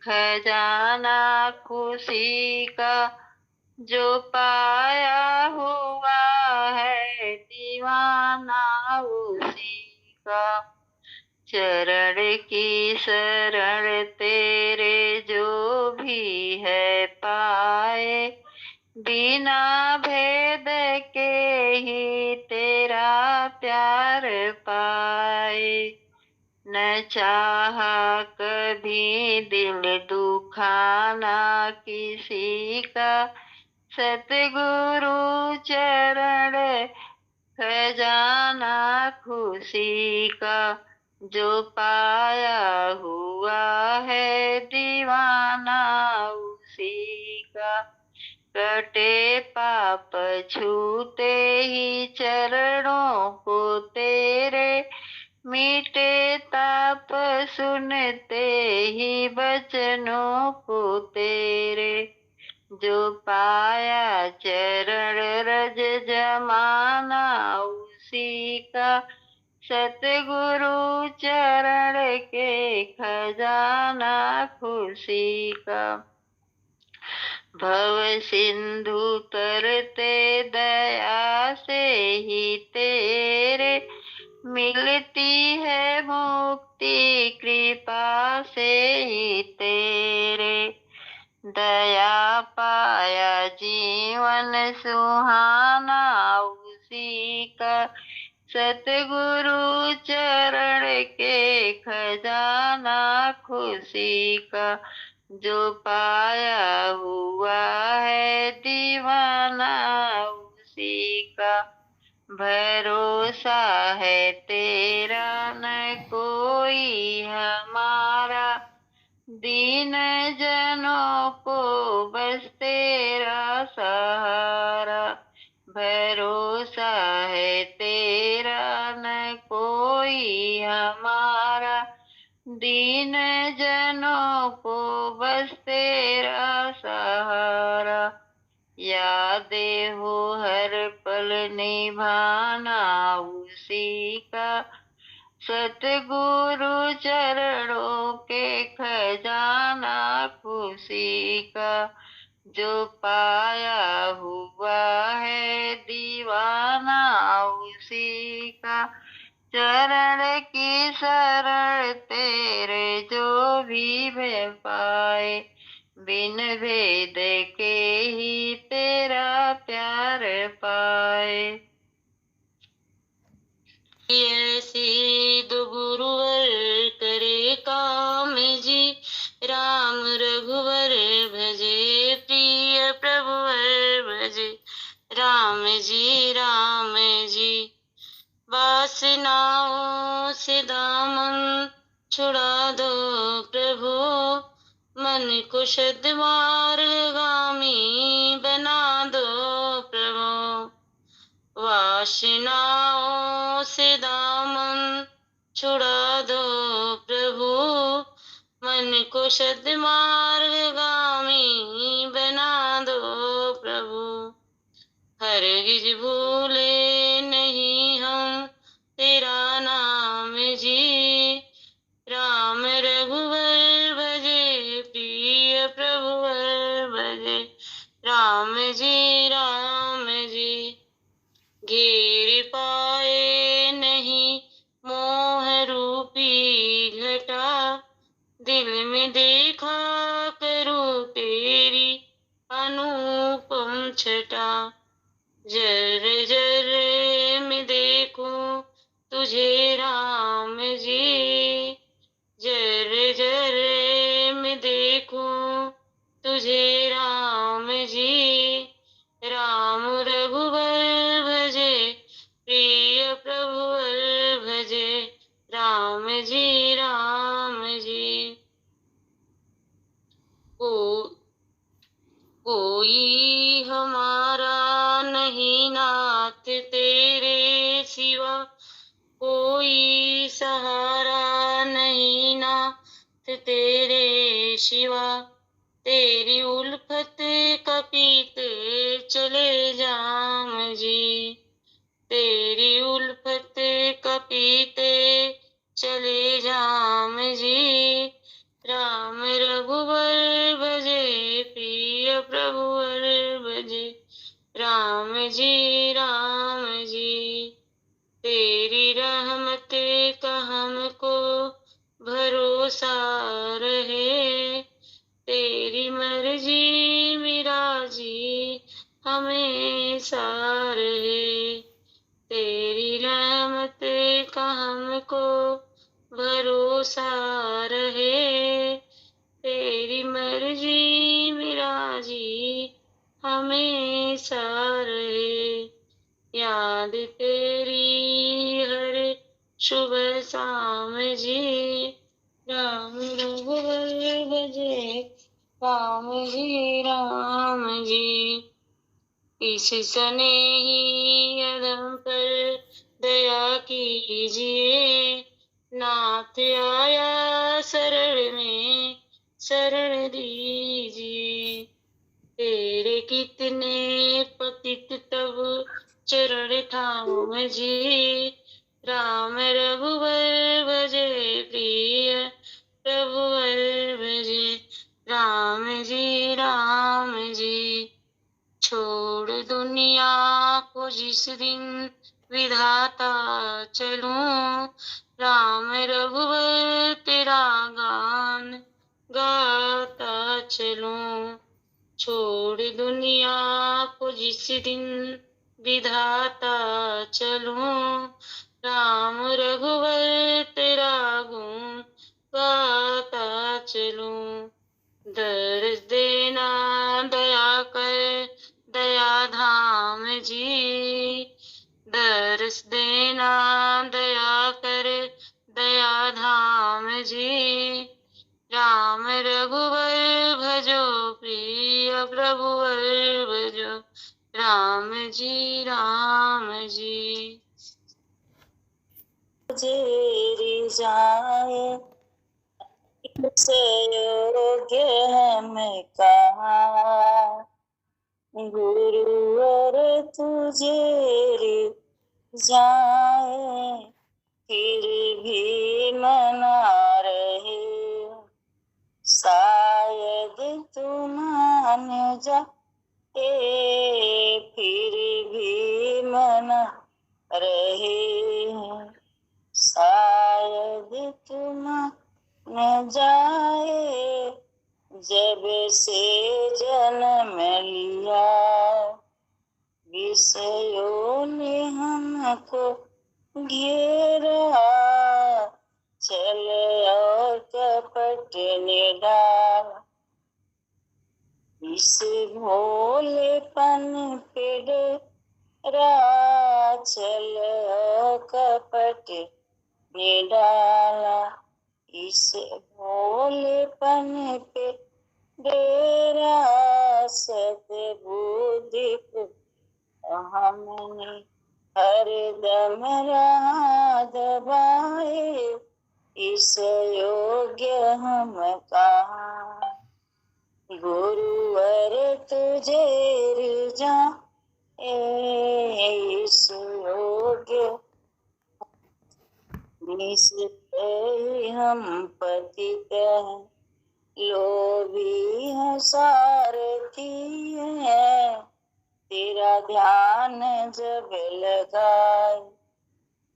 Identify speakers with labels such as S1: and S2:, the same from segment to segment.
S1: खजाना खुशी का जो पाया हुआ है दीवाना उसी का। चरण की शरण तेरे जो भी है पाए, बिना भेद के ही तेरा प्यार पाए। न चाहा कभी दिल दुखाना किसी का, सतगुरु चरण खजाना खुशी का जो पाया हुआ है दीवाना उसी का। कटे पाप छूते ही चरणों को तेरे, मीटे ताप सुनते ही बचनों को तेरे। जो पाया चरण रज जमाना उसी का, सतगुरु चरण के खजाना खुशी का। भव सिंधु तरते दया से ही तेरे, मिलती है मुक्ति कृपा से ही तेरे। दया पाया जीवन सुहाना उसी का, सतगुरु चरण के खजाना खुशी का जो पाया हुआ है दीवाना उसी का। भरोसा है तेरा न कोई हमारा, दीन जनों को बस तेरा सहारा। भरोसा है तेरा न कोई हमारा, दीन जनों को बस तेरा सहारा। यादें हो हर पल निभाना उसी का, सतगुरु चरणों के खजाना खुशी का जो पाया हुआ है दीवाना उसी का। चरण की शरण तेरे जो भी भय पाए, बिन भेद के ही तेरा प्यार पाए।
S2: ऐसी दो गुरुवर करे काम जी, राम रघुवर भजे प्रिय प्रभुवर भजे। राम जी वासनाओं से दामन छुड़ा दो प्रभु, मन को सद्मार्गगामी बना दो प्रभु। वासनाओं से दामन छुड़ा दो प्रभु, मन को सद्मार्गगामी बना दो प्रभु। हरगिज भूले नहीं हम तेरा नाम जी, राम रघुवर भजे प्रिय प्रभुवर भजे। राम जी घेर पाए नहीं मोह रूपी घटा, दिल में देखा करूं तेरी अनुपम छटा। जर जर में देखूं तुझे राम जी, जर जर में देखूं तुझे राम जी। राम रघुवर भजे प्रिय प्रभुवर भजे। राम जी कोई हमारा नहीं नाथ तेरे सिवा, कोई सहारा नहीं नाथ तेरे सिवा। तेरी उल्फत का पीते चले जाम जी, तेरी उल्फत का पीते चले जाम जी। राम रघुवर भजे प्रिय प्रभुवर भजे राम जी तेरी रहमत का हमको भरोसा रहे तेरी मर्जी मिराजी हमेशा रहे तेरी रहमत का हमको भरोसा रहे तेरी मर्जी मिराजी हमेशा रहे याद तेरी हर शुभ शाम जी राम रघुवर भजे राम जी इस स्नेही अधम पर दया कीजिए नाथ आया शरण दीजिए तेरे कितने पतित तब चरण थाम जी राम रघुवर भजे प्रिय प्रभुवर भजे राम जी छोड़ दुनिया को जिस दिन विधाता चलूं राम रघुवर तेरा गान गाता चलूं छोड़ दुनिया को जिस दिन विधाता चलूं राम रघुवर तेरा गुण गाता चलूं दर्श देना दया कर दया धाम जी दर्श देना दया कर दया धाम जी राम रघुवर भजो प्रिय प्रभुवर भजो राम जी
S3: जेरी जाए से योग्य हमें कहा गुरुवर तुझे जाए फिर भी मना रहे शायद तू मान जा फिर भी मना रहे शायद तू मान जाए जब से जन्म लिया विषयों ने हमको घेरा छल और कपट ने डाला इस भोलेपन पे डरा छल और कपट ने डाला इस भोलेपन पे डेरा सद्बुद्धि को हमने हर दम राह दबाए इस योग्य हम कहाँ गुरुवर तुझे रिझा इस योग्य हम पतित हैं लोभी है सारथी है तेरा ध्यान जब लगाए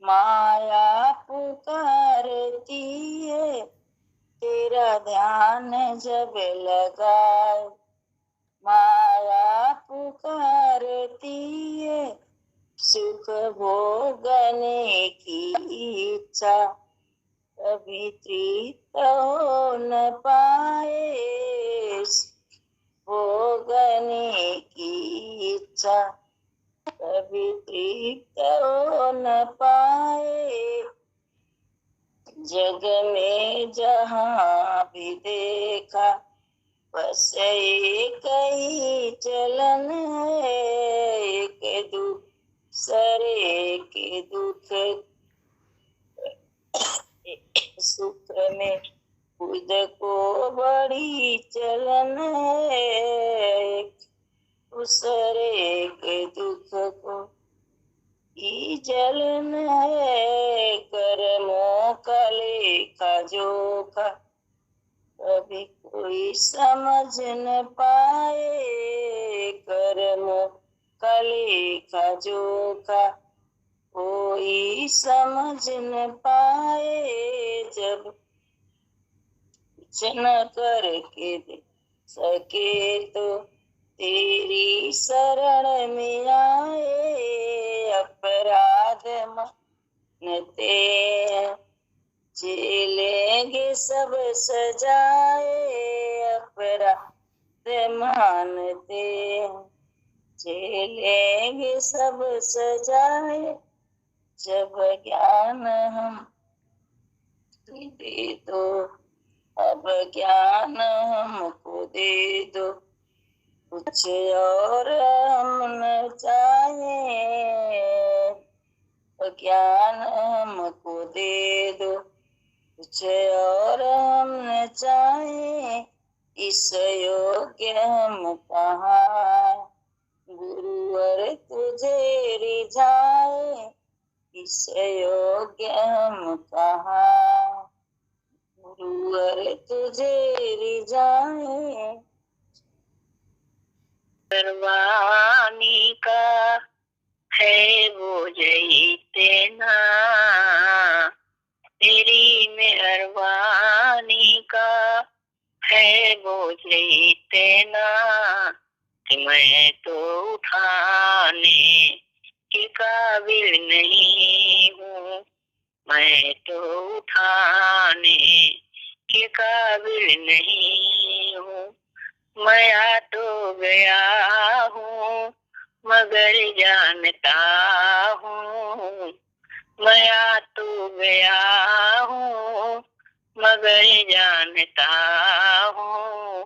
S3: माया पुकारती है तेरा ध्यान जब लगाए माया पुकारती है सुख भोगने की इच्छा कभी तृप्त हो न पाए भोगने की इच्छा कभी तृप्त हो न पाए जग में जहाँ भी देखा बस एक ही चलन है एक दूसरे के दुख सुख में खुद को बड़ी चलन है दूसरे के दुख को ही जलन है कर्मों का लेखा जोखा कभी कोई समझ न पाए, कर्म का लेखा जोखा कोई समझ न पाए। जब न करके दे सके तो तेरी शरण में आए। अपराध मानते हैं, झेलेंगे सब सजाए। अपराध मानते हैं, झेलेंगे सब सजाए। जब ज्ञान हम दे दो, अब ज्ञान हमको दे दो, कुछ और हम न चाहे। ज्ञान हमको दे दो, कुछ और हम न चाहे। इस योग्य हम कहाँ, गुरुवर तुझे रिझाए। इस योग्य हम कहाँ, गुरुवर तुझे रिझाए। परवानी का है वो जई तेना, तेरी मेहरबानी का है वो जई तेना। कि मैं तो उठाने के काबिल नहीं हूँ, मैं तो उठाने के काबिल नहीं हूँ। मैं आ तो गया हूँ मगर जानता हूँ, मैं आ तो गया हूँ मगर जानता हूँ।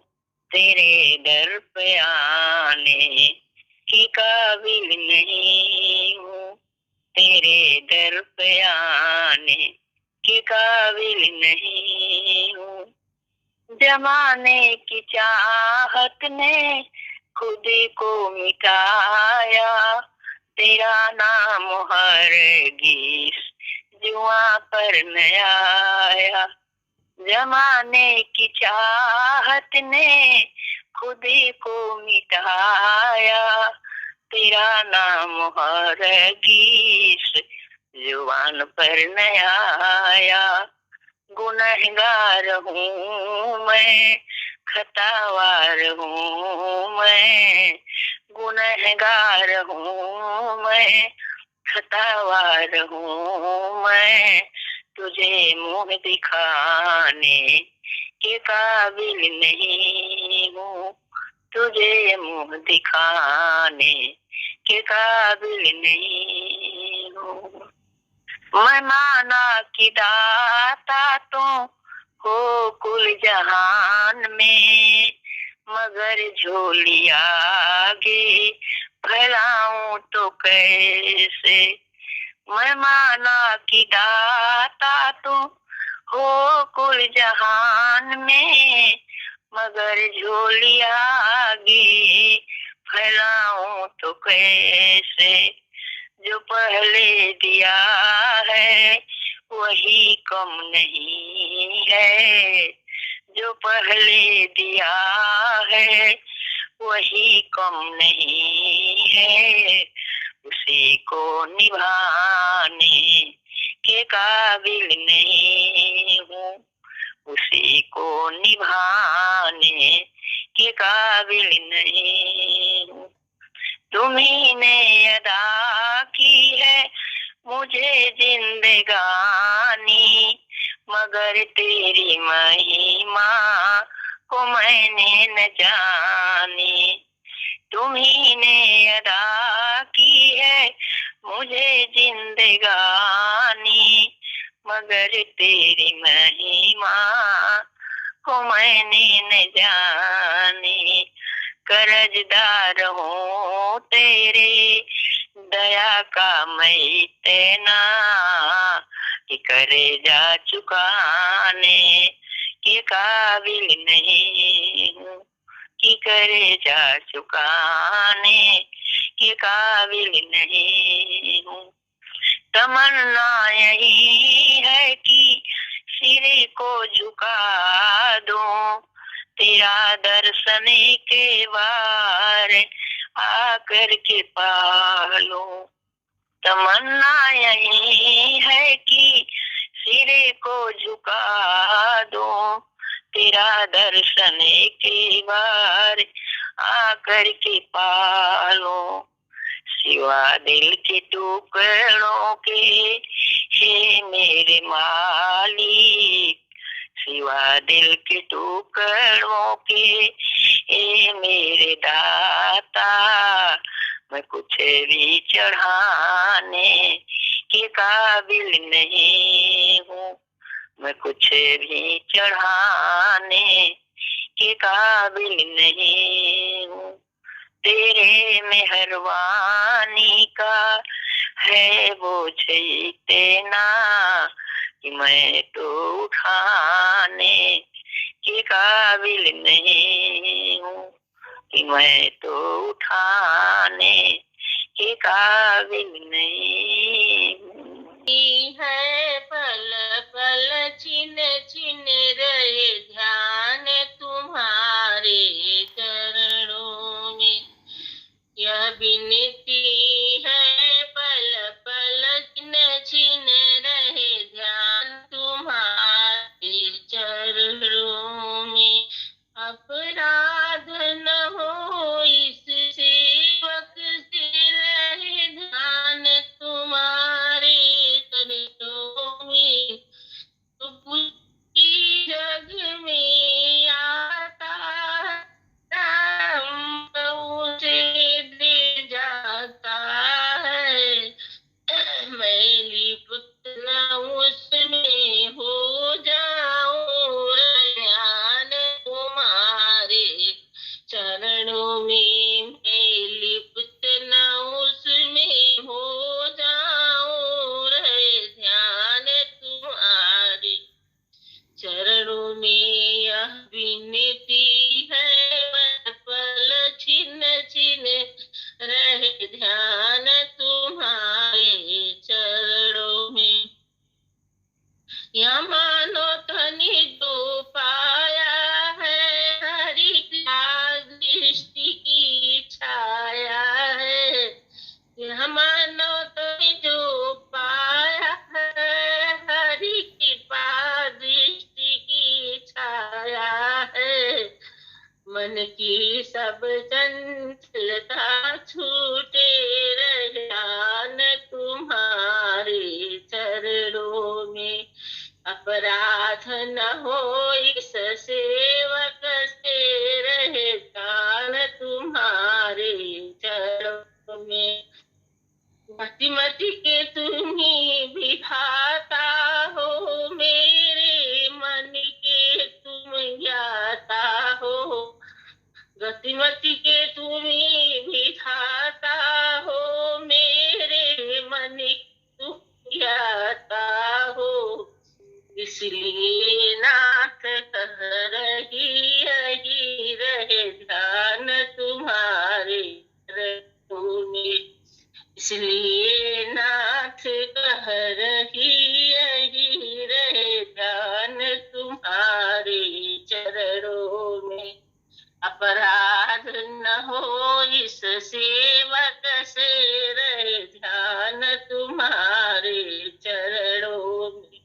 S3: तेरे दर पे आने के काबिल नहीं हूँ, तेरे दर पे आने के काबिल नहीं हूँ। जमाने की चाहत ने खुद को मिटाया, तेरा नाम हरगिज़ जुआं पर न आया। जमाने की चाहत ने खुद को मिटाया, तेरा नाम हरगिज़ जुबान पर न आया। गुनहगार हूँ मैं, खतावार हूँ मैं, गुनहगार हूँ मैं, खतावार हूँ मैं। तुझे मुँह दिखाने के काबिल नहीं हूँ, तुझे मुँह दिखाने के काबिल नहीं हूँ। मैं माना कि दाता तो हो कुल जहान में, मगर झोली आगे फैलाऊं तो कैसे। मैं माना कि दाता तो हो कुल जहान में, मगर झोली आगे फैलाऊं तो कैसे। जो पहले दिया है वही कम नहीं है, जो पहले दिया है वही कम नहीं है। उसी को निभाने के काबिल नहीं हूँ, उसी को निभाने के काबिल नहीं हूँ। तुम्ही ने अदा की है मुझे जिंदगानी, मगर तेरी महिमा को मैंने न जानी। तुम्ही ने अदा की है मुझे जिंदगानी, मगर तेरी महिमा को मैंने न जानी। कर्जदार हूँ तेरे दया का मैं तेना, कि कर्जा चुकाने के काबिल नहीं हूँ, कि कर्जा चुकाने के काबिल नहीं हूँ। तमन्ना यही है कि सिर को झुका दूं, तेरा दर्शन के बार आकर के पालूं। तमन्ना यही है कि सिर को झुका दूं, तेरा दर्शन के बार आकर के पालूं। सिवा दिल के टुकड़ों के हे मेरे मालिक, सिवा दिल के टुकड़ों के हे मेरे दाता, मैं कुछ भी चढ़ाने के काबिल नहीं हूँ, मैं कुछ भी चढ़ाने के काबिल नहीं हूँ। तेरे मेहरबानी का है बोझ इतना कि मैं तो उठाने के काबिल नहीं हूँ, कि मैं तो उठाने के काबिल नहीं हूँ।
S2: है पल पल छिन छिन रहे ध्यान तुम्हारे चरणों में, यह विनती है पल पल छिन छिन रहे ध्यान तुम्हारे चरणों में। अपराध न हो इस सेवक से रहे ध्यान तुम्हारे चरणों में। तो पूरी जग में आता राम उसे दे जाता है, मैं लिप्त न उसमें हो जाऊं, ज्ञान तुम्हारे चरणों में मैं लिप्त न उसमें हो जाऊं, ध्यान तुम्हारे चरणों में। यह विनती है पल छिन छिन रहे ध्यान तुम्हारे चरणों में। यह मानो धनी जो पाया है हरि का दृष्टि की छाया है, यह मानो धनी जो पाया है हरि कृपा दृष्टि की छाया है। मन की सब चंचलता छूटे रहे ध्यान तुम्हारे चरणों में। अपराध न हो इस सेवक से रहे ध्यान तुम्हारे चरणों में। मति मति के तुम्ही विधाता हो, मेरे मन के तुम ज्ञाता हो। गतिमति के तुम्ही विधाता हो, मेरे मन तुम ज्ञाता हो। इसलिए नाथ कह रही रहे ध्यान तुम्हारे चरणों में। इसलिए नाथ कह रही रहे ध्यान तुम्हारे चरणों में। अपराध न हो इस सेवक से रहे ध्यान तुम्हारे चरणों में।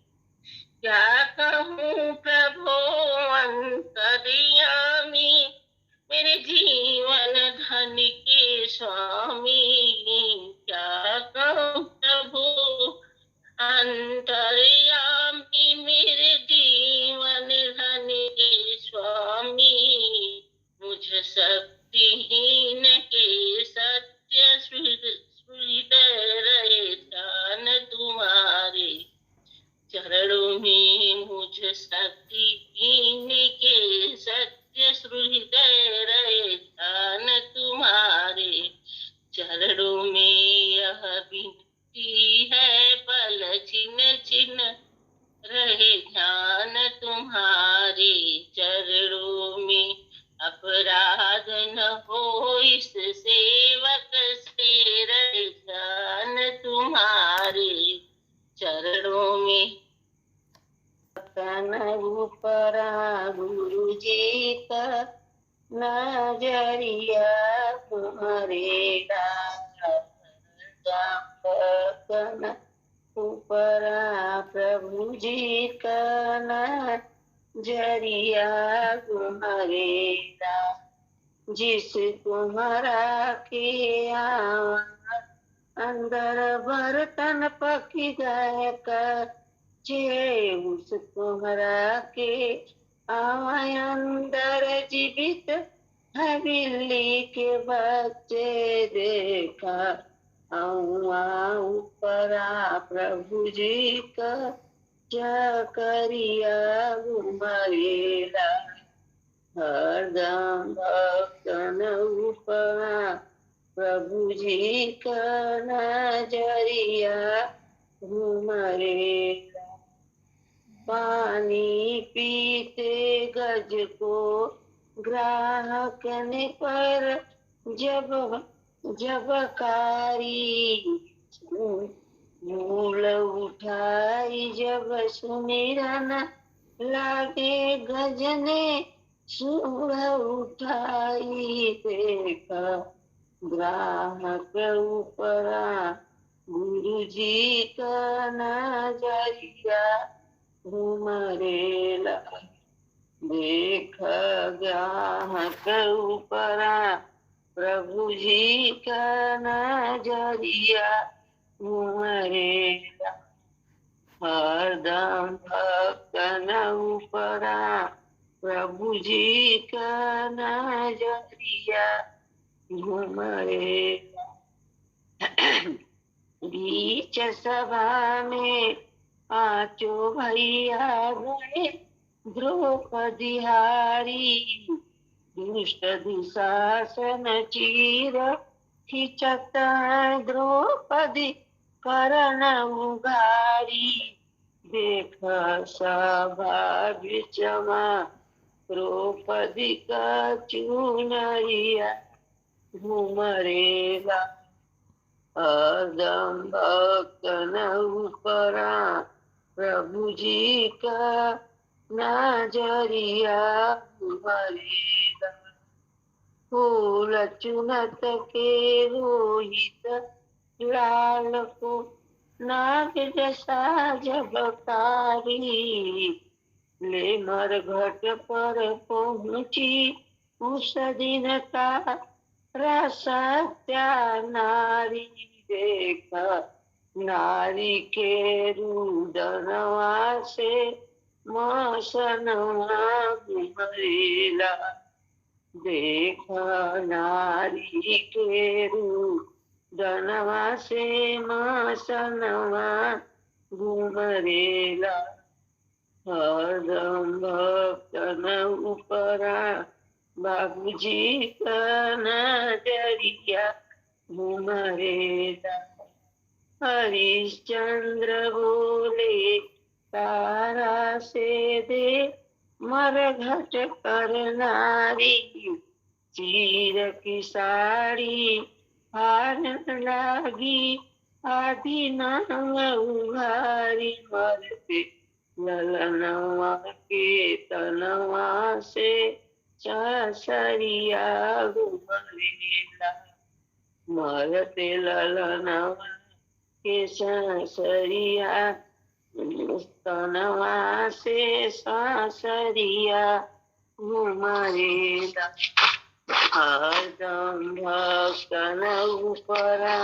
S2: क्या कहूँ प्रभु अंतर्यामी, मेरे जीवन धन के स्वामी। क्या कहूँ प्रभु अंतर्यामी, मेरे जीवन धन के स्वामी। मुझ शक्तिहीन के सत्य हृदय रहे ध्यान तुम्हारे चरणों में। मुझ शक्तिहीन के सत्य हृदय रहे ध्यान तुम्हारे चरणों में। यह विनती है पल छिन छिन रहे ध्यान तुम्हारे चरणों में। अपराध का नजरिया तुम्हारेला जापकन ऊपरा प्रभु जी का नजरिया तुम्हारेला जिस तुम्हारा के आवा अंदर बर्तन पक गए कच्चे उस तुम्हारा के आवा अंदर जीवित है बिल्ली के बच्चे देखा ऊपरा प्रभु जी का करिया घुमरेला हरदम भक्तन ऊपरा प्रभु जी का नजरिया घुमरेला पानी पीते गज को ग्राहक ने पर जब कारी मूल उठाई जब सुमिरन लागे गजने सुर उठाई देखा ग्राहक ऊपरा गुरु जी का नजरिया घुमरेला देखा ग्राहक ऊपरा प्रभु जी का नजरिया घुमरेला हरदम भक्तन ऊपरा प्रभु जी का नजरिया घुमरेला बीच सभा में पांचों भैया गए द्रौपदी हारी दुष्ट दुशासन चीर खिंचत द्रौपदी करण उगारी देख सभा बिचमा द्रौपदी का चुनरिया घुमरेला हरदम भक्तन ऊपरा प्रभु जी का नजरिया घुमरेला फूल चुनत के रोहित लाल को नाग जसा जबकारी ले मर घट पर पहुंची उस दिन का रसत्या नारी देखा नारी के रुदनवा से मसनवा घुमरेला देखा नारी के रुदनवा से मसनवा घुमरेला हरदम भक्तन ऊपरा बाबू जी का नजरिया घुमरेला हरिश्चंद्र बोले तारा से दे मरघट कर नारी चीर की साड़ी हारन लागी आदि नाम उघारी मरते ललनवा के तनवा से सरिया घुमरेला मरते ललनवा के सरिया तनवा से सरिया घुमरेला हरदम भक्तन ऊपरा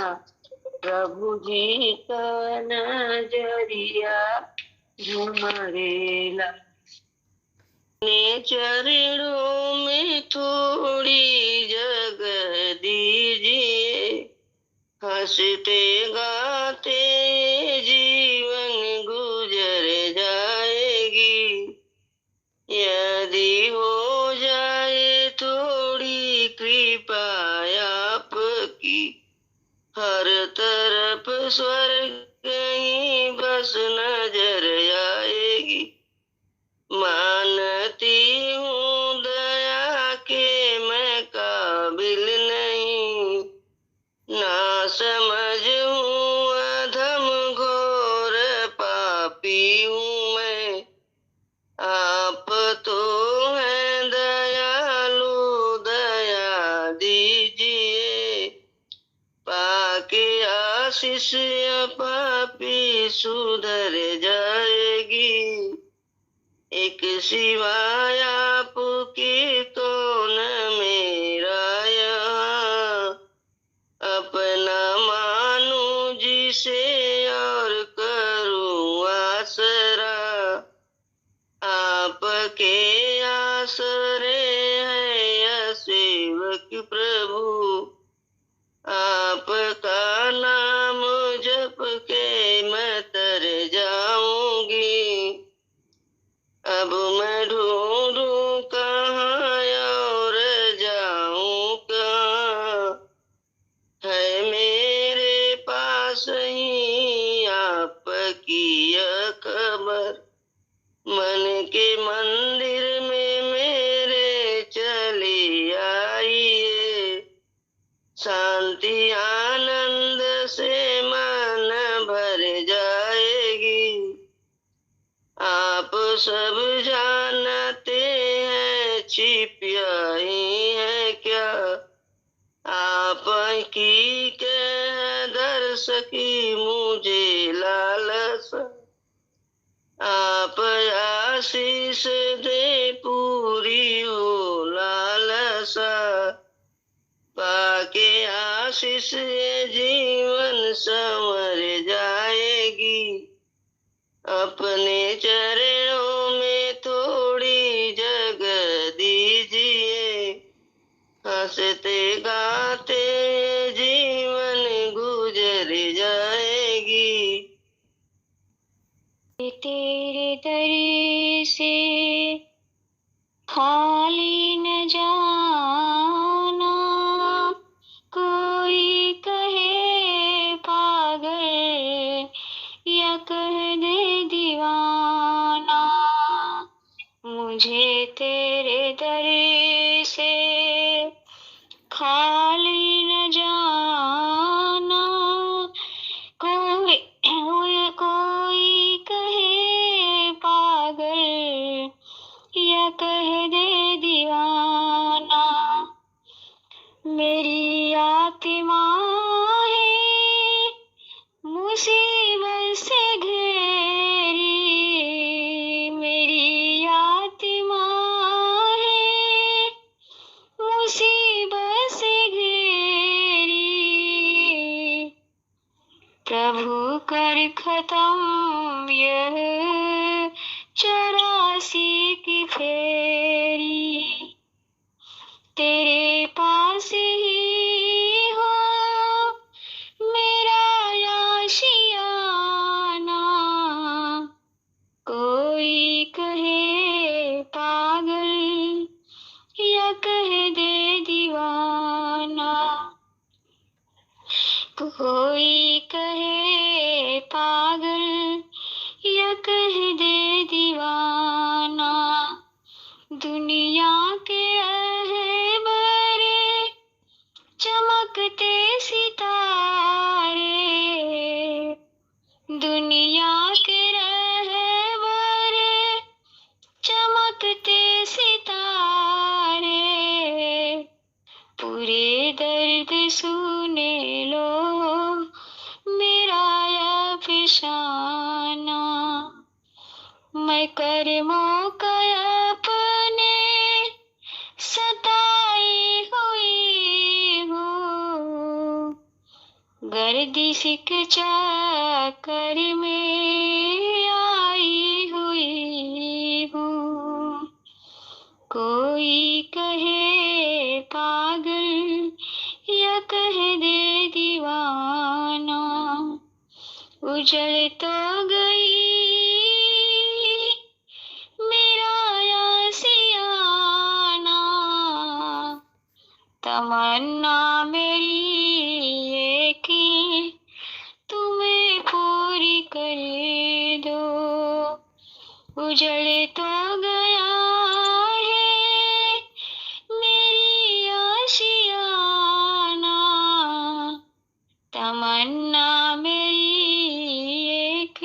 S2: प्रभु जी का नजरिया घुमरेला अपने चरणों में थोड़ी जगह दीजिए हंसते गाते जीवन गुजर जाएगी यदि हो जाए थोड़ी कृपा आपकी हर तरफ स्वर्ग ही बस नजर आएगी मानती हूँ दया के मैं काबिल नहीं ना समझ हूँ अधम घोर पापी हूँ मैं आप तो हैं दया आशीष पापी सुधर जाएगी। एक सिवाय आपकी कौन मेरा यहाँ, अपना मानू जिसे और करूँ आसरा। आपके आसरे है सेवक प्रभु, आपका नाम जप के मैं तर जाऊंगी। अब मैं ढूंढूं कहाँ और जाऊं कहाँ, है मेरे पास ही आपकी यह खबर। मन के मंदिर में मेरे चली आइए, शांति आनंद से मन भर जाएगी। आप सब जानते हैं छिपिया ही है क्या, आप की कह दर्श की मुझे लालसा। आप आशीष दे पूरी हो लालसा, पाके आशीष ये जीवन संवर जाएगी। अपने चरणों में थोड़ी जगह दीजिए, हंसते गाते जीवन गुजर जाएगी।
S4: तेरे दर से खाली न जाना, कोई कहे पागल या कह दे दीवाना। मुझे तेरे दर से खाली न जाना, कोई कहे पागल या कह दे दीवाना। मेरी आत्मा है मुसीबत से घिरी, मेरी आत्मा है मुसीबत से घिरी। प्रभु कर खत्म यह 84 की फेरी, तेरे पास ही हो मेरा आशियाना। कोई कहे पागल या कह दे दीवाना, कोई कहे पागल या कह दे दीवाना। दुनिया के रहबरे चमकते सितारे, दुनिया के रहबरे चमकते सितारे। पूरे दर्द सुने लो मेरा अफसाना, मैं कर्मों का अपने सताई हुई हूँ, गर्दिश के चक्कर में आई हुई हूँ। कोई कहे पागल या कह दे दीवाना, उजड़ तो गई मेरा आशियाना। तमन्ना मेरी एक ही तुम्हें पूरी कर दो, उजड़ तो गया है मेरी आशियाना। तमन्ना मेरी एक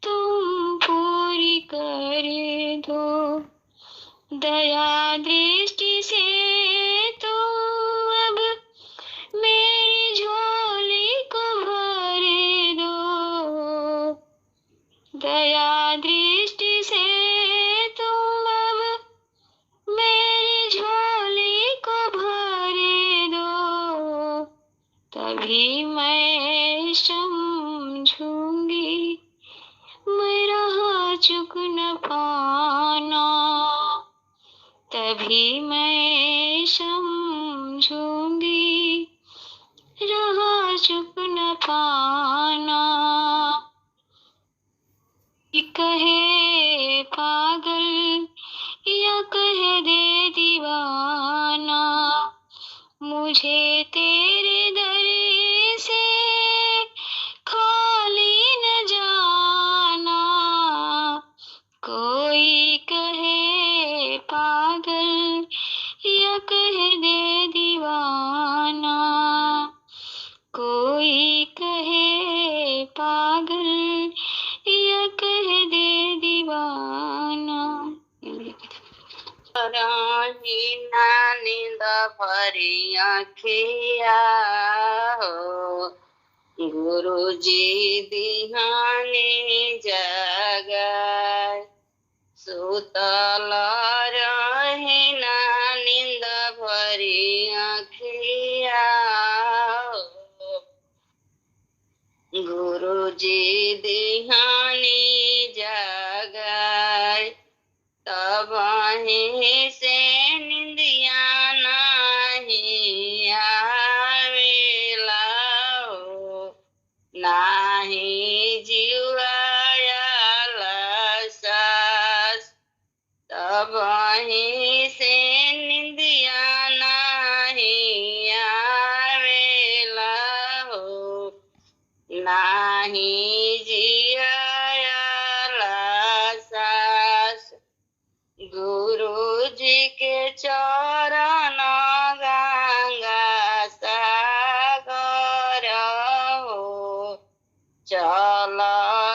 S4: तुम पूरी कर दो, दया दृष्टि से तुम अब मेरी झोली को तभी मैं समझूंगी मेरा चुक न पाना, तभी मैं समझूंगी रहा चुक न पाना। कहे पागल या कह दे दीवाना, मुझे तेरे दर से खाली न जाना। कोई कहे पागल या कह दे दीवाना, कोई कहे पागल या कह दे दीवाना।
S2: राहीना नींद भरी आँखिया हो, गुरुजी दिहानी जगाए। सुतल रहीना नींद भरी आँखिया हो, गुरुजी दिहानी जगाए। तब वहीं से निंदिया नहीं आवेला हो, नाही जीवाया सास। तब वहीं से निंदिया नहीं आवेला हो, नाही जियाया सास। गुरु जी के चरण गंगा सागर हो, चल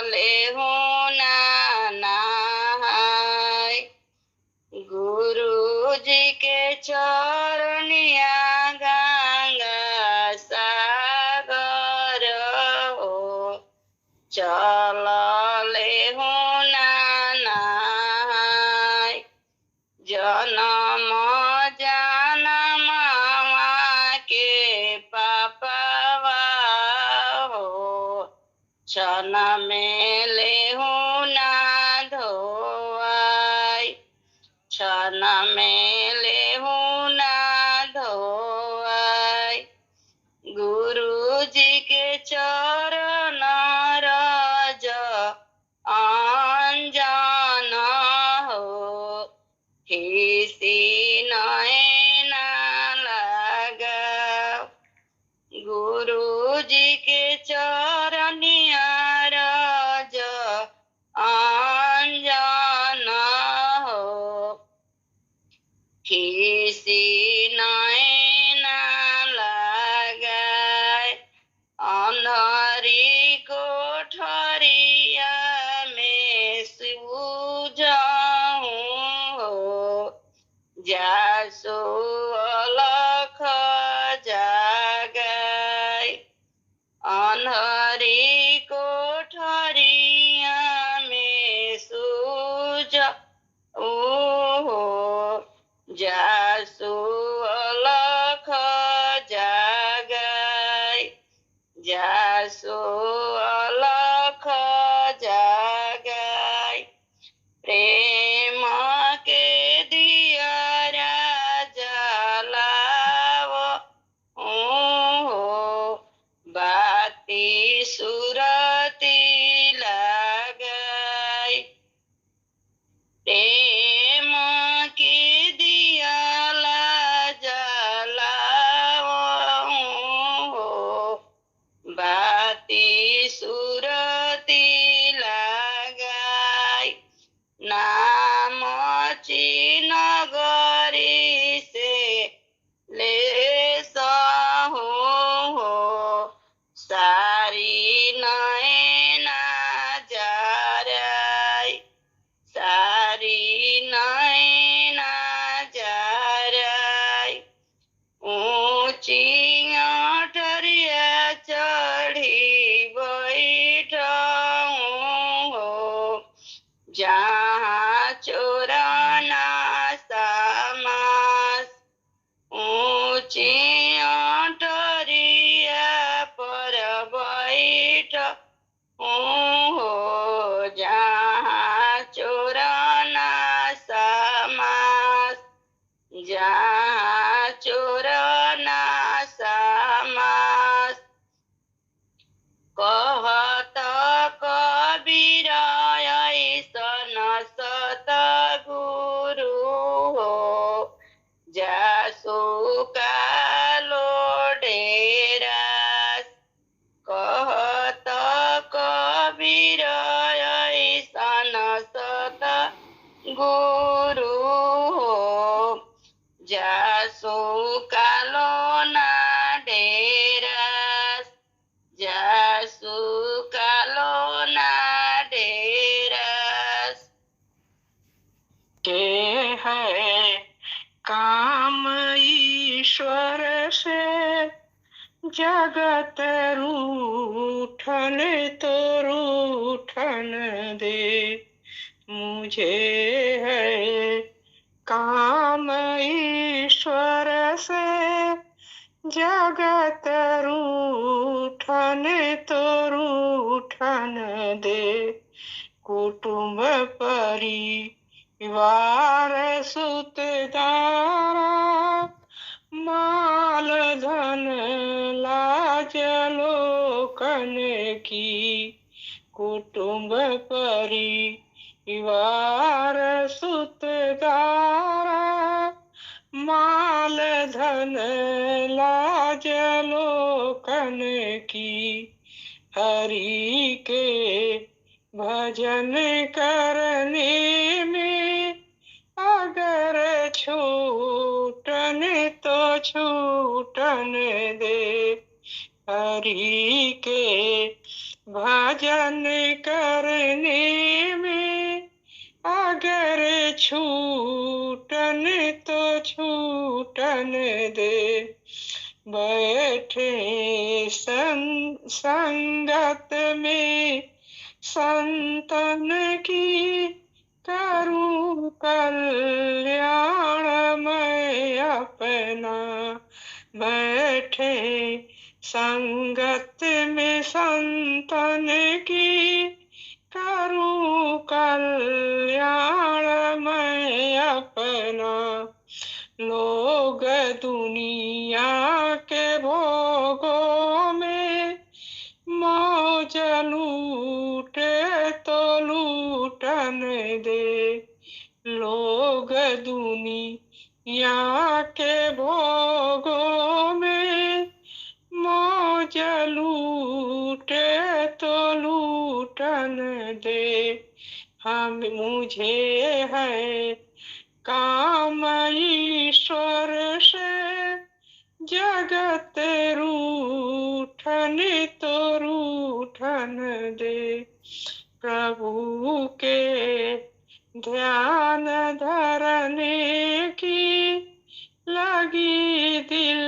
S2: ले होना नहाय। गुरु जी के चरनिया गंगा सागर हो, चल ले होना नहाय। जनम जनम के पापवा हो, क्षण में ले होना धोआई। क्षण में ले होना धोआई। गुरु जी के चरण रज अंजन हो, किसी नैन लगा। गुरु जी के चरनिया रज अंजन हो, किसी नैन लगाए। अंधारी कोठरिया में सूझाऊं हो, जासो अलख जागाए। अंधारी कोठरिया में सूझाऊं हो, जासो अलख जागाए। जासो अलख जागाए। प्रेम के दियरा जलाव हो, बाती सुरती लगाई। प्रेम की दिया कालो डेरा कहत कबीर ऐसन सत गुरु जासु कालो ना डेरा जासु कालो ना डेरा
S5: के है काम ईश्वर से जगत रूठन तो रूठन दे मुझे है काम ईश्वर से जगत रूठन तो रूठन दे कुटुंब परिवार सुतदारा माल धन लाज लोकन की कुटुंब परिवार सुतदारा माल धन लाज लोकन की हरि के भजन करने में अगर छूटन तो छूटन दे हरि के भजन करने में अगर छूटन तो छूटन दे बैठे संगत में संतन की करूं कल्याण मैं अपना बैठे संगत में संतन की करूं कल्याण मैं अपना लोग दुनिया के भोगों में मौज लूटे तो लूटन दे लोग दुनिया के भोगों में मौज लूटे तो लूटन दे हम मुझे है काम ईश्वर से जगत रूठन तो रूठन दे प्रभु के ध्यान धरने की लगी दिल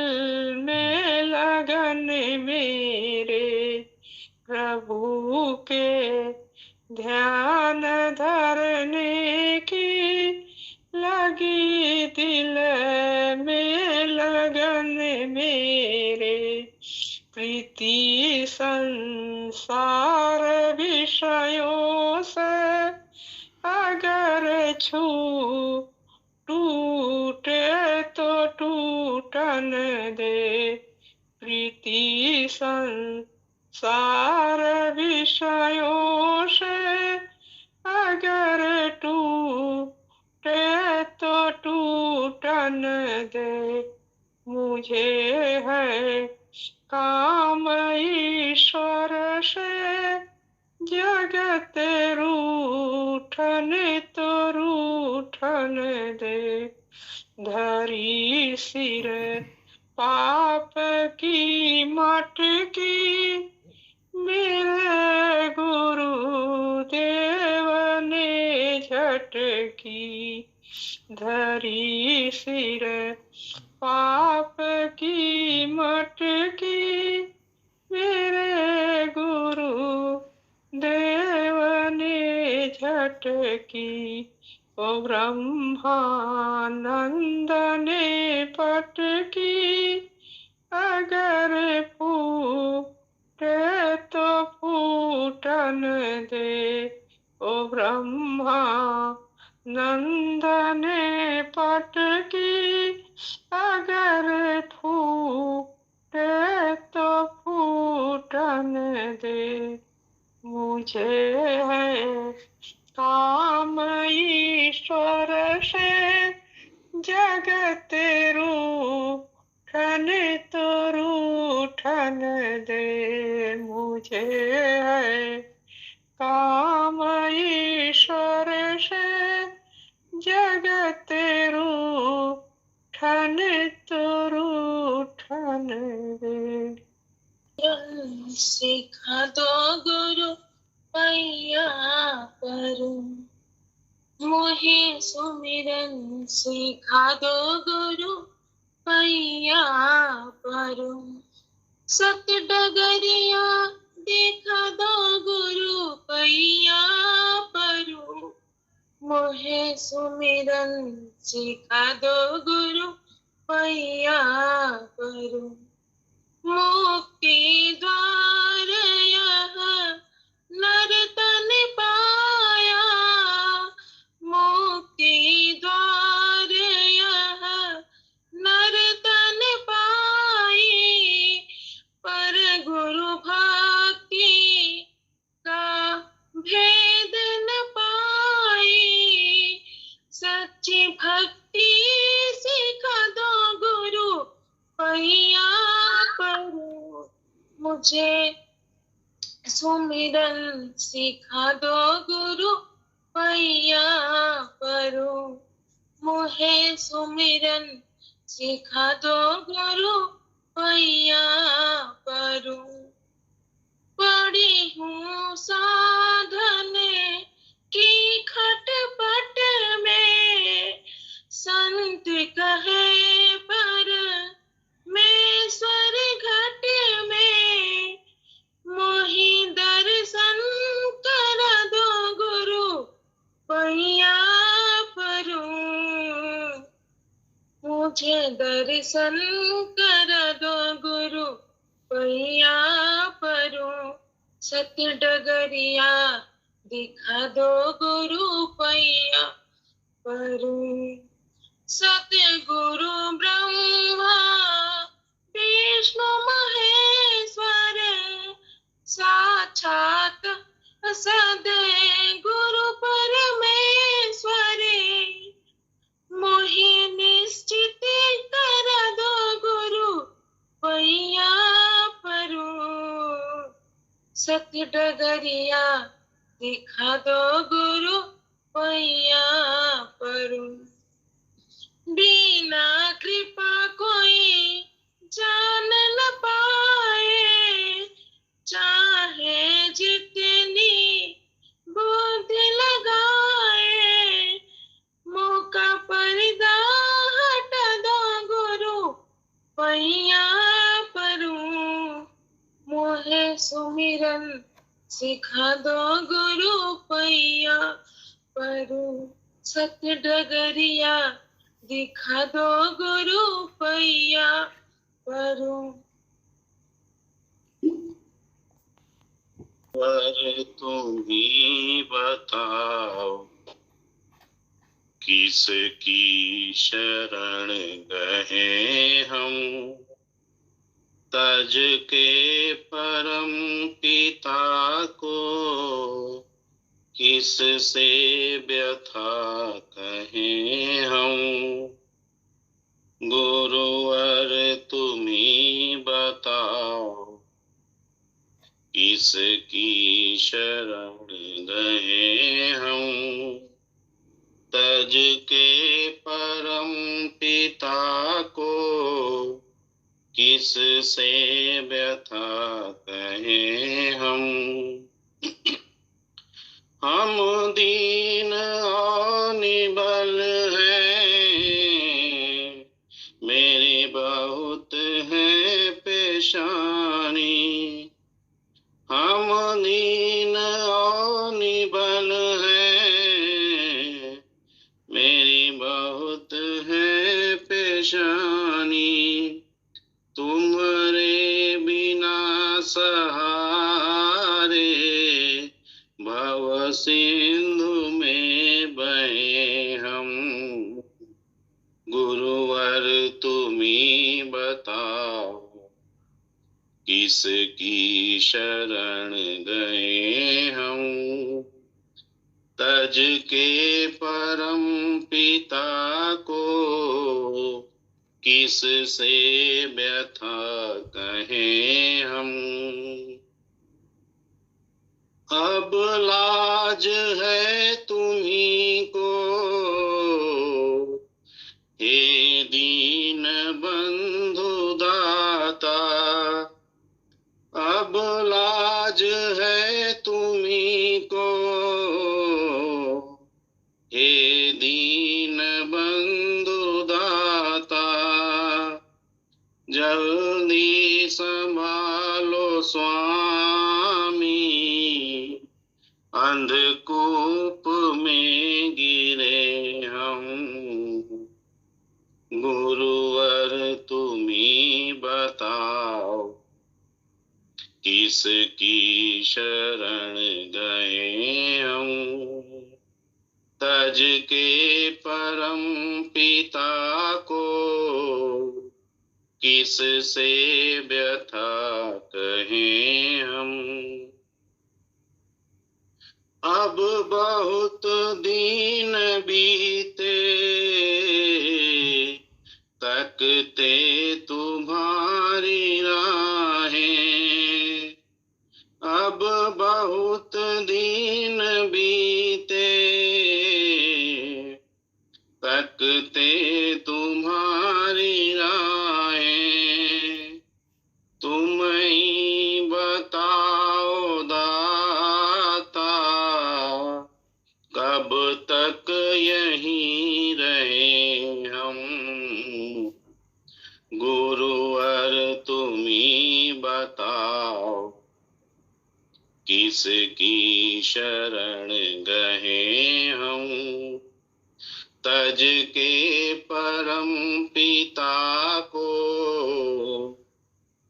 S5: में लगन मेरे प्रभु के ध्यान धरने की लगी दिल में लगन मेरे प्रीति संसार विषयों से अगर टूटे तो टूटन दे प्रीति संसार विषयों से अगर टूटे तो टूटन दे मुझे है काम ईश्वर से जगत रूठन तो रूठन दे धरी सिर पाप की मटकी मेरे गुरु देव ने झटकी धरी सिर पाप की मटकी मेरे गुरु देव ने झटकी ओ ब्रह्मानंद ने पटकी अगर फूटे तो फूटन दे ओ ब्रह्मानंद ने पटकी अगर फूटे तो फूटन दे मुझे है काम ईश्वर से जगत रूठन मुझे है काम ईश्वर से जगत रूठन तो रूठन रे।
S2: सिखा दो गुरु पैया परू, मोहे सुमिरन सिखा दो गुरु पैया परू, सत्य डगरिया देखा दो गुरु पैया परू, मोहे सुमिरन सिखा दो गुरु पैया परू, मुक्ति द्वार यह नर तन पाया, मुक्ति द्वार यह नर तन पाई, पर गुरु भक्ति का भेद न पाई, सच्ची भक्ति सिखा दो गुरु पैया परू, मुझे सुमिरन सिखा दो गुरु पैया परू, मुहे सुमिरन सिखा दो गुरु पैया परू, पड़ी हूँ साधन की खटपट में, संत कहे पर मैं स्वर घट में, मोहि दर्शन करा दो गुरु पैया परू, मुझे दर्शन करा दो गुरु पैया परू, सत्य डगरिया दिखा दो गुरु पैया परू, सत्य गुरु ब्रह्मा विष्णु महेश्वर, साक्षात सदय गुरु परमेश्वर, मोहि निश्चित करा दो गुरु पैया परू, सत्य डगरिया दिखा दो गुरु पैया परू, बिना कृपा कोई जान न पाए, चाहे जितनी बुद्धि लगाए, मौका पर्दा हटा दो गुरु पैया परू, मोहे सुमिरन सिखा दो गुरु पैया परू, सत्य डगरिया दिखा दो गुरु पैया परू।
S6: पर तुम ही बताओ किसकी शरण गए हम, तज के परम पिता को किस से व्यथा कहें हम, गुरुवर तुम ही बताओ किसकी शरण गए हम, तज के परम पिता को किस से व्यथा कहें हम दीन और निबल हैं, मेरी बहुत है पेशानी, हम दीन और निबल हैं, मेरी बहुत है पेशानी, तुम्हारे बिना सहारे भव सिंधु में बहे हम, गुरुवर तुम ही बताओ किसकी शरण गए हम, तज के परम पिता को किस से व्यथा कहें हम। अब लाज है तुम्ही को, हे दीन बंधु दाता। अब लाज है तुम्ही को, हे दीन बंधु दाता। जल्दी संभालो स्वामी, अंधकूप में गिरे हम। गुरुवर तुम्ही बताओ, किसकी शरण गए हम। तज के परम पिता को, किस से व्यथा कहें हम। अब बहुत दिन बीते, तकते तुम्हारी राहें। अब बहुत दिन बीते, तकते तुम्हारी राहें। तुम ही बताओ दाता, कब तक यहीं रहे हम। गुरुवर तुम्ही बताओ, किसकी शरण गए हम। तज के परम पिता को,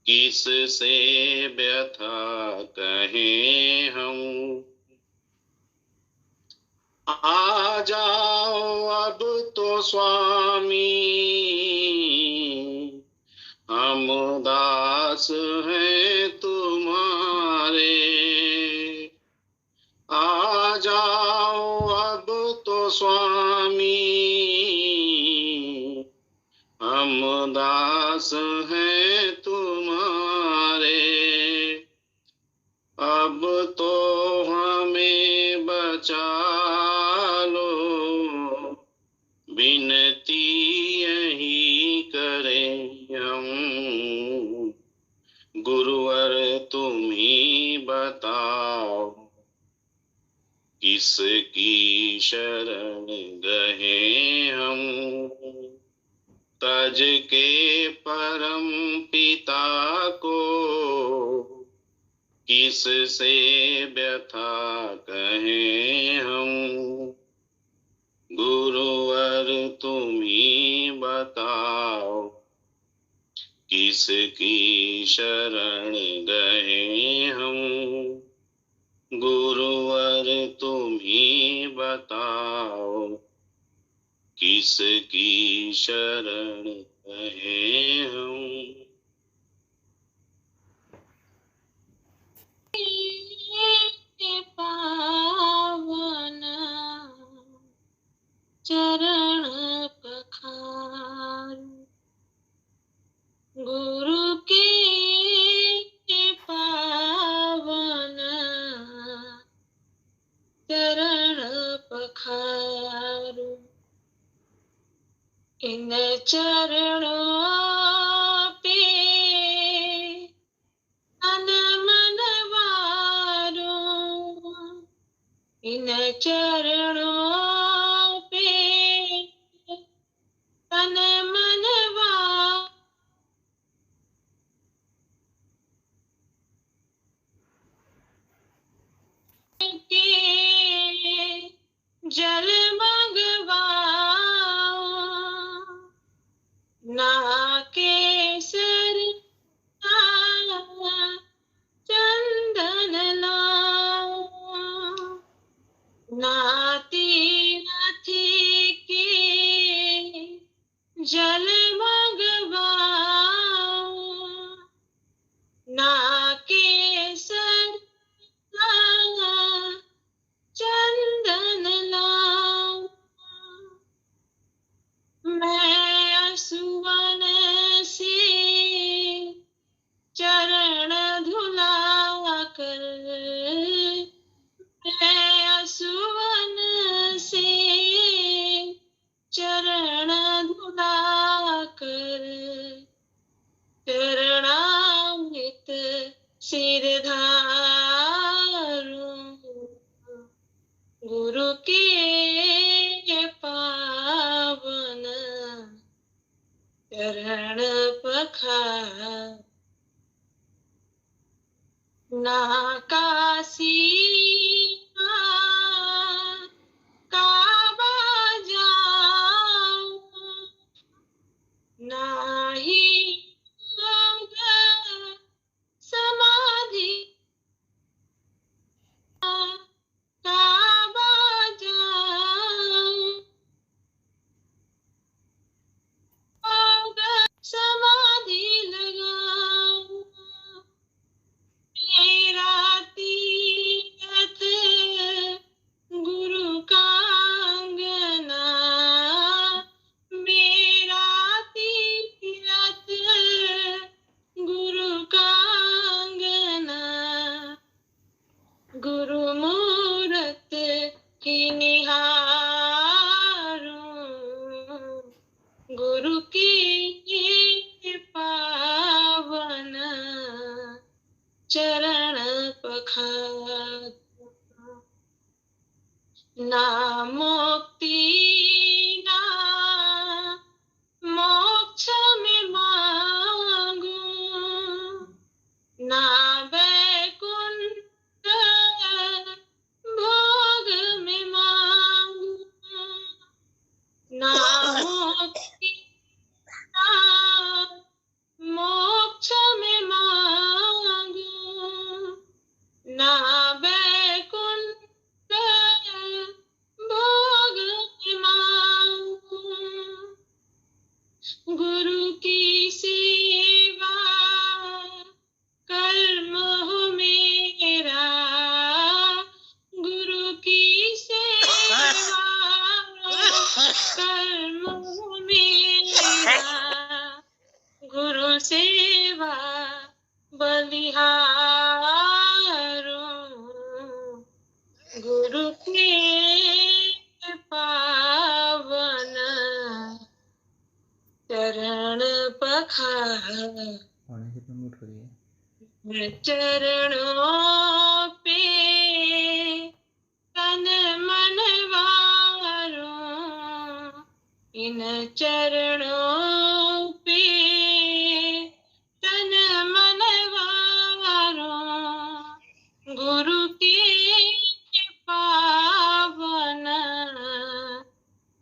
S6: किस से व्यथा कहें हम। आ जाओ अब तो स्वामी, हम दास हैं तुम्हारे। आ जाओ अब तो स्वामी, हम दास हैं तुम्हारे। अब तो हमें बचा लो, विनती यही करें हम। गुरुवर तुम्ही बताओ, किसकी शरण गए हम। तज के परम पिता को, किस से व्यथा कहें हम। गुरुवर तुम्ही बताओ, किसकी शरण गए हम। गुरुवर तुम्ही बताओ, किसकी शरण गए हम।
S2: पावन चरण पखार, गुरु के पावन चरण पखार। इन चरणों पे तन मन वारो, इन चरणों पे तन मन वारो। के जल मंगवाओ, ना केसर चंदन लाओ। ना तीरथी के जल मंगवाओ, ना केसर चंदन लाओ। सिर धारूं गुरु के पावन चरण पखार ना काशी ना काबा जाऊं नाही योग समाधि काबा जाऊं योग समाधि लगाऊं मेरा तीरथ गुरु का अंगना मेरा तीरथ गुरु का अंगना गुरु मूरत की निहारूं गुरु की पावन चरण पखार ना मुक्ति ना मोक्ष में मांगू ना वैकुंठ भोग में मांगू ना मुक्ति ना मोक्ष में मांगू ना वैकुंठ भोग में मांगू गुरु की सेवा कर्म हो मेरा गुरु की सेवा कर्म हो मेरा गुरु सेवा बलिहारूं गुरु के पावन चरण पखार चरणों पे तन मन वारूं इन चरणों पे तन मन वारूं गुरु के पावन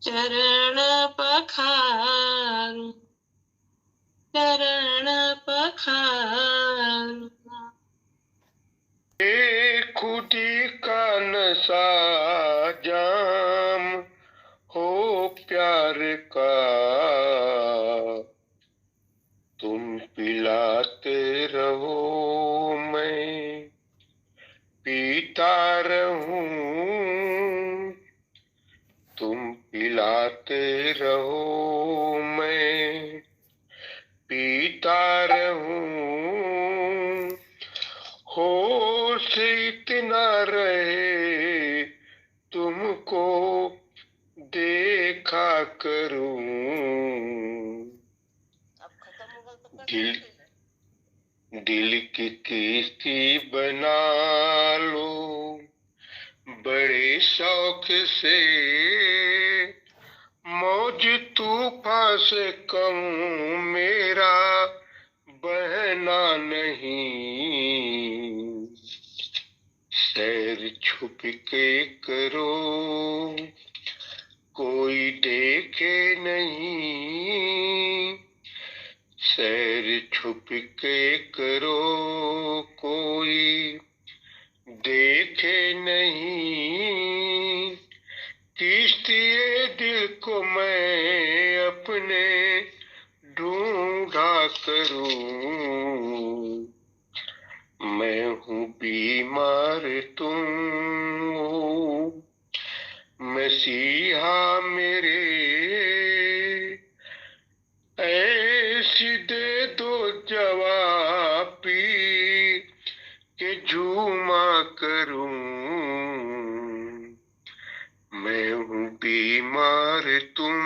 S2: चरण पखारूं चरण पखारूं
S5: खुदी का नशा जाम हो प्यार का तुम पिलाते रहो मैं पीता रहूं तुम पिलाते रहो मैं पीता रहूं होश इतना रहे तुमको देखा करूं दिल की किस्ती बना लो बड़े शौक से मौज तूफान से कम मेरा बहना नहीं सैर छुप के करो कोई देखे नहीं सैर छुप के करो कोई देखे नहीं किश्ती दिल को मैं अपने ढूंढा करूं मैं हूँ बीमार तुम हो मसीहा मेरे ऐसी दे दो जवाब पी के झूमा करूं मैं हूँ बीमार तुम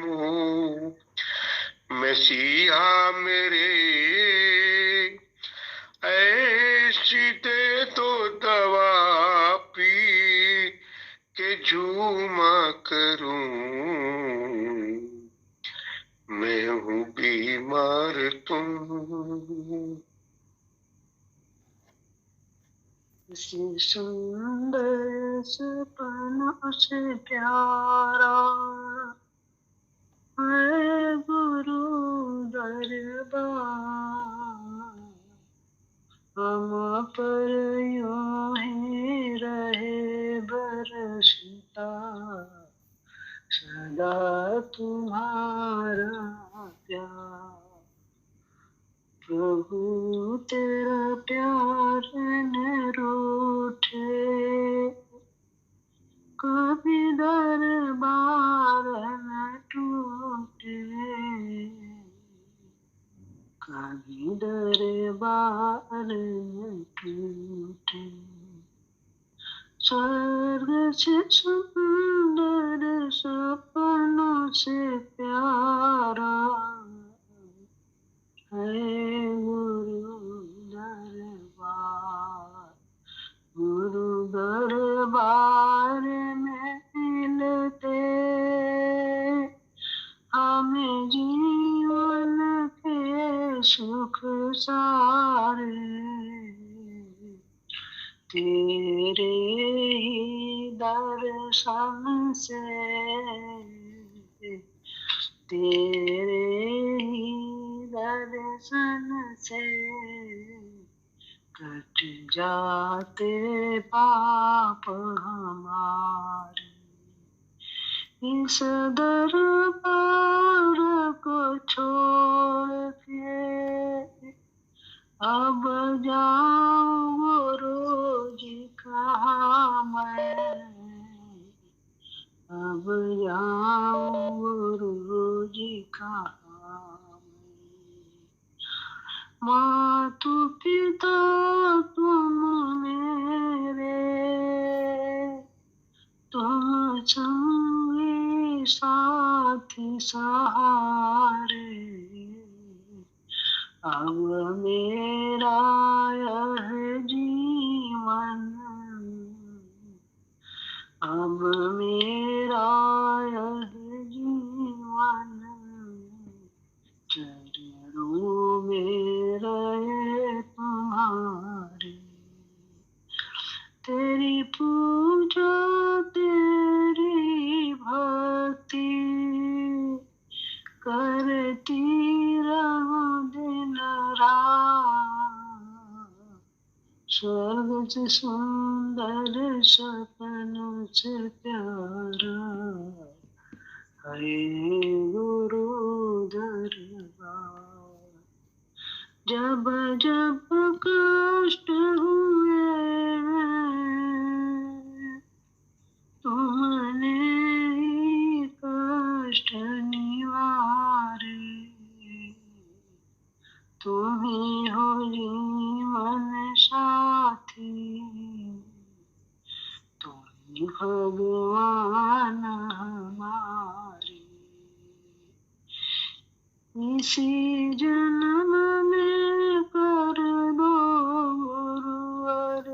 S5: हो मसीहा मेरे ऐ बीमार तुम।
S1: किसी सुंदर सपनों से प्यारा है गुरु दरबार, हम पर यूं ही रहे बरसता सदा तुम्हारा प्यार। प्रभु तेरा प्यार न रूठे, कभी दरबार न टूटे, कभी दरबार न टूटे। स्वर्ग से सुंदर सपनों से प्यारा है गुरु दरबार। गुरु दरबार में मिलते हमें जीवन के सुख सारे, तेरे ही दर्शन से, तेरे ही दर्शन से कट जाते पाप हमारे। इस दरबार को छोड़ के अब जाऊँ रोज कहाँ मैं, अब जाऊँ रोज कहाँ मैं। मातु पिता तुम मेरे, तुम संगी साथी सहारे, अब मेरा यह जीवन, अब मेरा यह जीवन चरणों में रहे तुम्हारे। तेरी पूजा तेरी भक्ति करती रहूं दिन रात। स्वर्ग से सुंदर सपनों से प्यारा है गुरु दरबार। जब जब कष्ट हुए तुमने ही कष्ट निवारे, तुम ही हो जीवन साथी, तुम ही भगवान हमारे। इसी जन्म में कर दो गुरुवर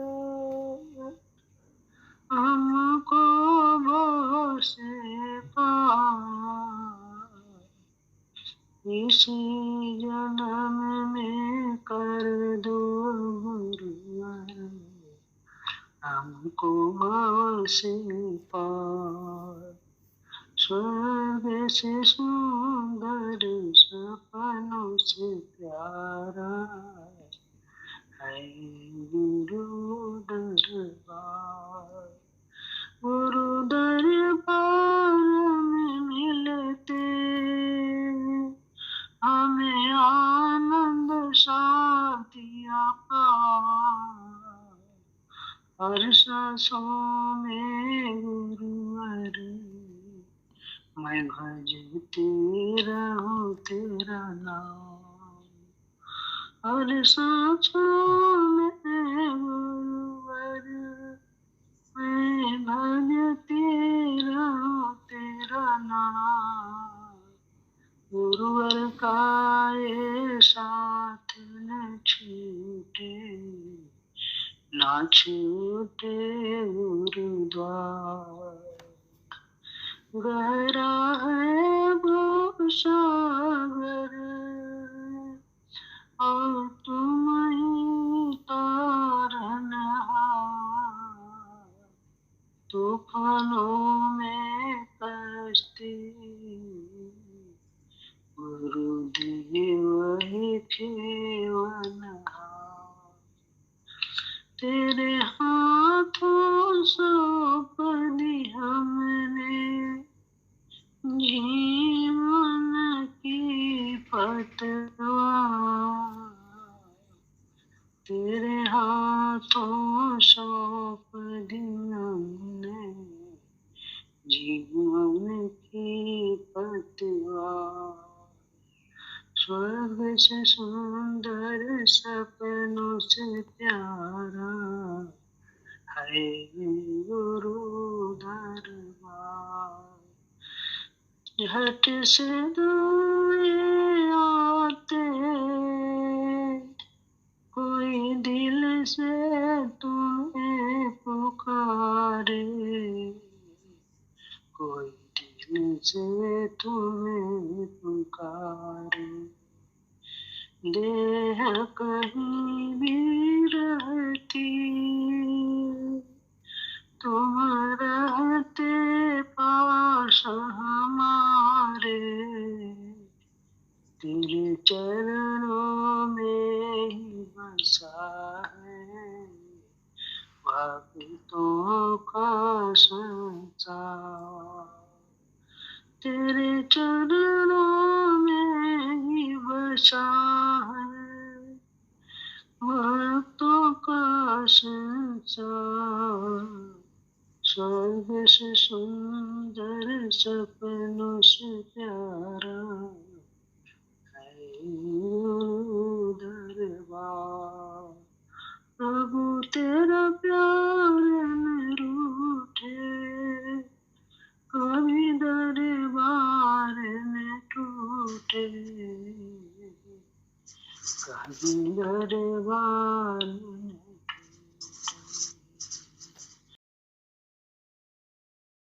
S1: हमको भव से पार। इसी जन्म में कर दो गुरुवर हमको भव से पार। स्वर्ग से सुंदर सपनों से प्यारा है गुरु दरबार। गुरु दरबार में मिलते हमें आनंद शांति अपार। हर सांसों में गुरुवर मैं भजती रहूं तेरा नाम। हर सांसों में गुरुवर मैं भजती रहूं तेरा नाम। गुरुवर का ये साथ न छूटे, ना छूटे गुरुद्वार। गहरा है वो सागर खेवनहार। तेरे हाथों सौंप दी हमने जीवन की पतवार। तेरे हाथों सौंप दी हमने जीवन की पतवार। स्वर्ग से सुंदर सपनों से प्यारा है गुरु दरबार। झट से दुए आते कोई दिल से तुम्हें पुकारे। कोई दिल से तुम्हें पुकारे। देह कहीं भी रहती तुम रहते पास हमारे। तेरे चरणों में ही बसा है भक्तों का संसार। तेरे चरणों में ही बसा है भक्तों का संसार। स्वर्ग से सुंदर सपनों से प्यारा है गुरु दरबार। प्रभु तेरा प्यार न रूठे कभी दरबार में टूटे। कभी दरबार